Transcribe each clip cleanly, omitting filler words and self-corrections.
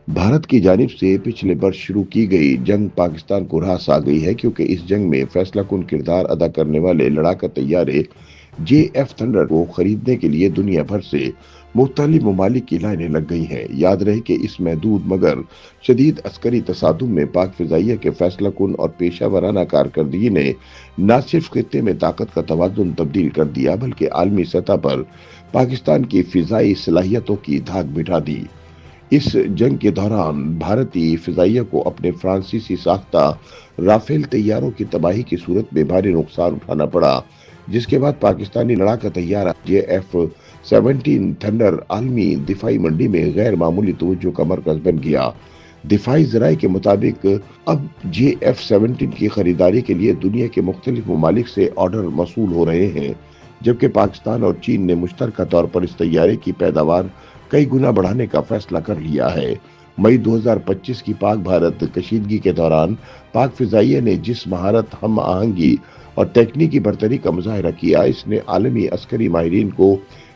भारत की जानिब से पिछले वर्ष शुरू की गई जंग पाकिस्तान को रास आ गई है, क्योंकि इस जंग में फैसला कुन किरदार अदा करने वाले लड़ाका तैयारे JF थंडर को खरीदने के लिए दुनिया भर से मुख्तलिफ ममालिक की लाइनें लग गई हैं। याद रहे कि इस महदूद मगर शदीद अस्करी तसादुम में पाक फिजाइया के फैसला कुन और पेशा वराना कारकर्दगी ने न सिर्फ खित्ते में ताकत का तवाज़ुन तब्दील कर दिया, बल्कि आलमी सतह पर पाकिस्तान की फिजाई सलाहियतों की धाक बिठा दी। इस जंग के दौरान भारतीय फिजाइया को अपने फ्रांसीसी साख्ता राफेल तैयारों की तबाही की सूरत में भारी नुकसान उठाना पड़ा, जिसके बाद पाकिस्तानी लड़ाका तैयारा JF-17 थंडर आलमी दिफाई मंडी में गैर मामूली तवज्जो का मरकज बन गया। दिफाई जराये के मुताबिक अब JF-17 की खरीदारी के लिए दुनिया के मुख्तलिफ ममालिक से ऑर्डर मसूल हो रहे हैं, जबकि पाकिस्तान और चीन ने मुश्तरका तौर पर इस तैयारे की पैदावार कई गुना बढ़ाने का फैसला कर लिया है। मई 2025 की पाक भारत कशीदगी के दौरान पाक फिजाइया ने जिस महारत, हम आहंगी और तकनीकी बरतरी का मुजाहरा किया, इसने आलमी अस्करी माहिरीन को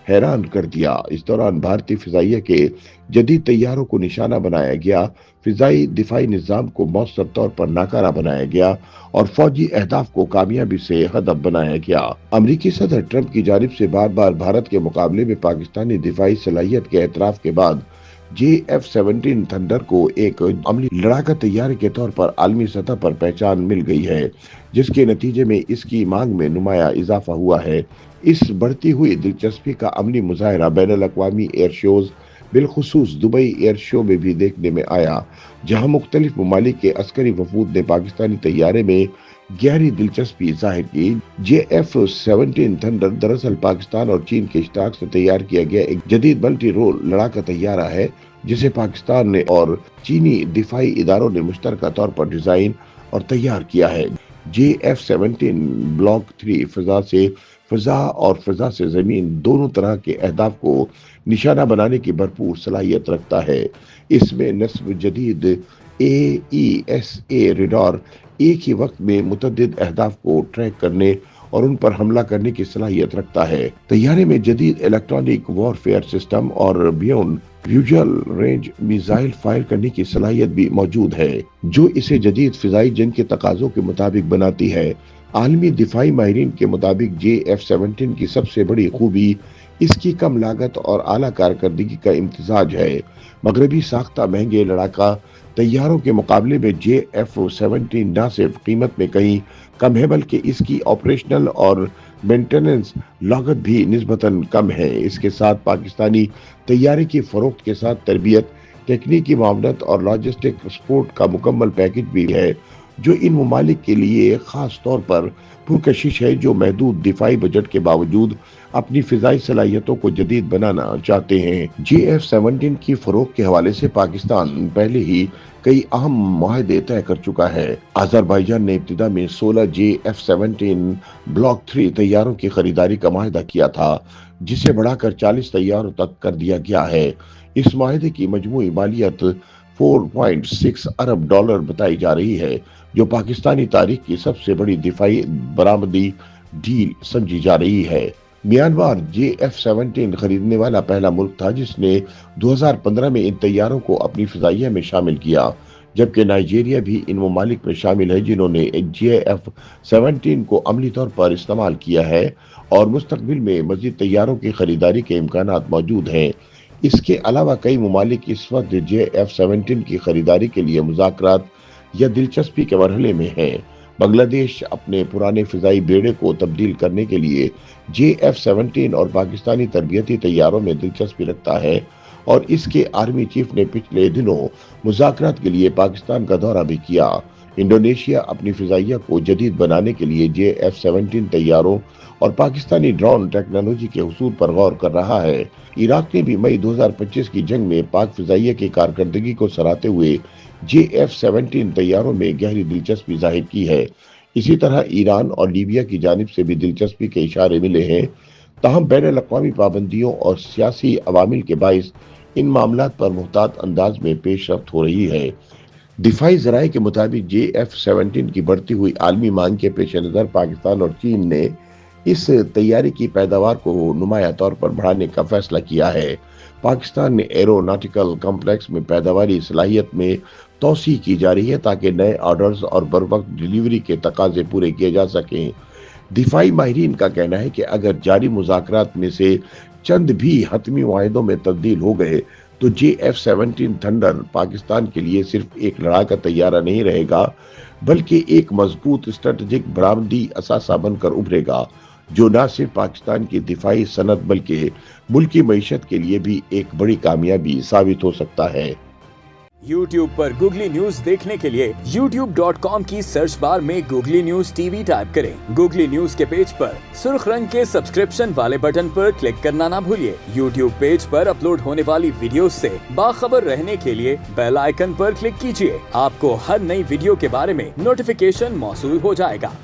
हैरान कर दिया। इस दौरान भारतीय फिजाइया के जदीद तैयारों को निशाना बनाया गया, फिजाई दिफाई निज़ाम को मौसर तौर पर नाकारा बनाया गया और फौजी अहदाफ को कामयाबी से हदफ बनाया गया। अमरीकी सदर ट्रंप की जानिब से बार बार भारत के मुकाबले में पाकिस्तानी दिफाई सलाहियत के एतराफ के बाद JF-17 थंडर को एक अमली लड़ाका तैयारे के तौर पर आलमी सतह पर पहचान मिल गई है, जिसके नतीजे में इसकी मांग में नुमाया इजाफा हुआ है। इस बढ़ती हुई दिलचस्पी का अमली मुजाहरा बैनुल-अक़वामी एयर शोज, बिलखुसूस दुबई एयर शो में भी देखने में आया, जहां मुख्तलिफ ममालिक के अस्करी वफूद ने पाकिस्तानी तैयारे में गहरी दिलचस्पी जाहिर की। JF-17 थंडर दरअसल पाकिस्तान और चीन के इश्तराक से तैयार किया गया एक जदीद मल्टी रोल लड़ाका तैयारा है, जिसे पाकिस्तान ने और चीनी दिफाई इदारों ने मुश्तरका तौर पर डिजाइन और तैयार किया है। JF-17 ब्लॉक 3 फिजा और फिजा से जमीन दोनों तरह के अहदाफ को निशाना बनाने की भरपूर सलाहियत रखता है। इसमें नस्ब जदीद AESA रेडार एक ही वक्त में मुतअद्दिद अहदाफ को ट्रैक करने और उन पर हमला करने की सलाहियत रखता है। तैयारे में जदीद इलेक्ट्रॉनिक वॉरफेयर सिस्टम और beyond visual range missile fire करने की सलाहियत भी मौजूद है, जो इसे जदीद फिजाई जंग के तकाजों के मुताबिक बनाती है। आलमी दिफाई माहिरीन के मुताबिक JF-17 की सबसे बड़ी खूबी इसकी कम लागत और आला कारकर्दगी का इम्तिजाज है। मगरबी साख्ता महंगे लड़ाका तैयारों के मुकाबले में JF-17 न सिर्फ कीमत में कहीं कम है, बल्कि इसकी ऑपरेशनल और मेंटेनेंस लागत भी निस्बतन कम है। इसके साथ पाकिस्तानी तैयारे की फरोख्त के साथ तरबियत, तकनीकी मामलत और लॉजिस्टिक सपोर्ट का मुकम्मल पैकेज भी है, जो इन ममालिक के लिए खास तौर पर पुरकशिश है, जो महदूद दिफाई बजट के बावजूद अपनी फिजाई सलाहियतों को जदीद बनाना चाहते हैं। JF-17 की फरोख्त के हवाले से पाकिस्तान पहले ही कई अहम मुआहदे तय कर चुका है। अजरबैजान ने इब्तिदा में 16 JF-17 ब्लॉक 3 तैयारों की खरीदारी का मुआहदा किया था, जिसे बढ़ाकर 40 तैयारों तक कर दिया गया है। इस मुआहदे की मजमूई मालियत 4.6 अरब डॉलर बताई जा रही है, जो पाकिस्तानी तारीख की सबसे बड़ी दिफाई बरामदी डील समझी जा रही है। म्यांमार JF-17 खरीदने वाला पहला मुल्क था, जिसने 2015 में इन तैयारों को अपनी फिजाइया में शामिल किया, जबकि नाइजीरिया भी इन ममालिक में शामिल है, जिन्होंने JF-17 को अमली तौर पर इस्तेमाल किया है और मुस्तकबिल में मजीद तैयारों की खरीदारी के इम्कानात मौजूद हैं। इसके अलावा कई ममालिक इस वक्त JF-17 की खरीदारी के लिए मुज़ाकरात या दिलचस्पी के मरहले में है। बांग्लादेश अपने पुराने फिजाई बेड़े को तब्दील करने के लिए JF-17 और पाकिस्तानी तरबियती तैयारों में दिलचस्पी रखता है और इसके आर्मी चीफ ने पिछले दिनों मुज़ाकरात के लिए पाकिस्तान का दौरा भी किया। इंडोनेशिया अपनी फिजाइया को जदीद बनाने के लिए JF-17 तैयारों और पाकिस्तानी ड्रोन टेक्नोलॉजी के हुसूल पर गौर कर रहा है। इराक ने भी मई 2025 की जंग में पाक फिजाइया की कारकर्दगी को सराहते हुए JF-17 तैयारों में गहरी दिलचस्पी जाहिर की है। इसी तरह ईरान और लीबिया की जानिब से भी दिलचस्पी के इशारे मिले हैं। ताहम बैनुल-अक़वामी पाबंदियों और सियासी अवामिल के बाइस इन मामलात पर मुहतात अंदाज में पेशरफ्त हो रही है। दिफाई ज़राए के मुताबिक JF-17 की बढ़ती हुई आलमी मांग के पेश नज़र पाकिस्तान और चीन ने इस तैयारी की पैदावार को नुमाया तौर पर बढ़ाने का फैसला किया है। पाकिस्तान एरोनॉटिकल कॉम्प्लेक्स में पैदावारी सलाहियत में तोसी की जा रही है ताकि नए ऑर्डर्स और बर वक्त डिलीवरी के तकाजे पूरे किए जा सकें। दिफाई माहिरीन का कहना है कि अगर जारी मुज़ाकरात में से चंद भी हतमी मुआहिदों में तब्दील हो गए तो JF-17 थंडर पाकिस्तान के लिए सिर्फ एक लड़ाका तैयारा नहीं रहेगा बल्कि एक मजबूत स्ट्रेटेजिक बरामदी असासा बनकर उभरेगा जो न सिर्फ पाकिस्तान की दिफाई सनत बल्कि मुल्की मईशत के लिए भी एक बड़ी कामयाबी साबित हो सकता है। YouTube पर गूगली न्यूज देखने के लिए youtube.com की सर्च बार में गूगली न्यूज टीवी टाइप करें। गूगली न्यूज के पेज पर सुर्ख रंग के सब्सक्रिप्शन वाले बटन पर क्लिक करना ना भूलिए। YouTube पेज पर अपलोड होने वाली वीडियोस से बाखबर रहने के लिए बेल आइकन पर क्लिक कीजिए। आपको हर नई वीडियो के बारे में नोटिफिकेशन मौसूल हो जाएगा।